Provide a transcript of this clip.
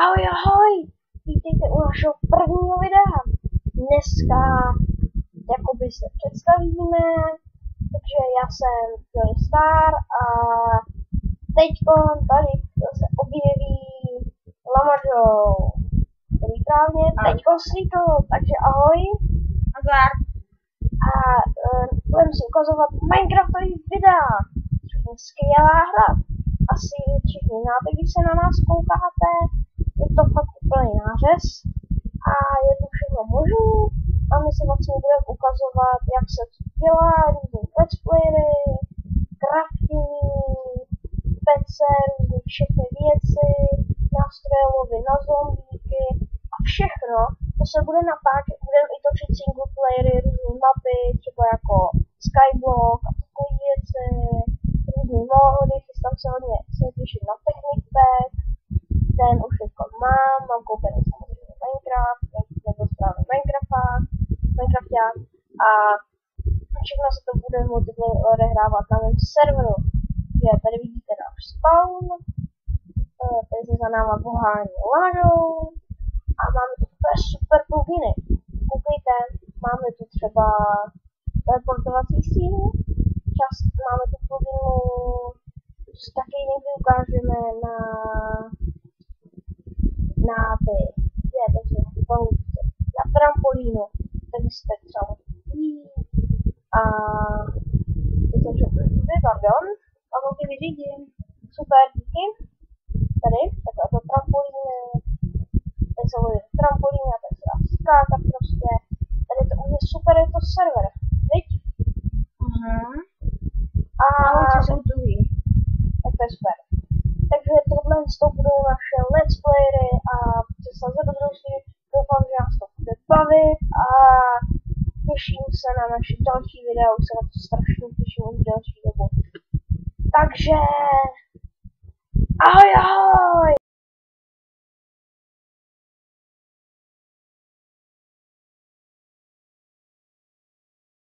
Ahoj, ahoj! Vítejte u našeho prvního videa. Dneska jakoby se představíme, takže já jsem Johnny Star a teďko tady se objeví Lamažo, který právě teďko slítl, takže ahoj. Nazdar. A budeme si ukazovat Minecraftový videa, což je skvělá hra. Asi všichni znáte, když se na nás koukáte, je to fakt úplný nářez a je to všechno možné a my si vlastně budeme ukazovat, jak se to dělá, různý let's playery, crafting, pece, různý všechny věci, nástroje lovy na zombíky a všechno, to se bude natáčet, budeme i točit single playery, různé mapy, třeba jako Skyblock a takové věci, různý módy, chystám se hodně se těšit na Technic Pack, ten už teďko mám koupený samozřejmě Minecraft, nebo správný Minecrafták a všechno se to bude odehrávat na mém serveru, že tady vidíte náš spawn, tady se za náma pohání Lamažou a máme tu super pluginy. Koukejte, máme tu třeba teleportovací sílu, máme tu pluginu, taky někdy ukážeme na ty, na trampolínu, tady jste třeba a teď se pardon, a to vyřídím, super, díky, tady, takhle to trampolíny, tady se volí trampolíny a tady se dá skákat prostě, tady to je super, je to server, viď? A co jsou tuhý. tak to je super. Takže tohle z toho budou naše let's playery a chci se dobrodružství, doufám, že nás to bude bavit a těším se na naše další videa, už se na to strašně těším už další dobu. Takže ahoj ahoj!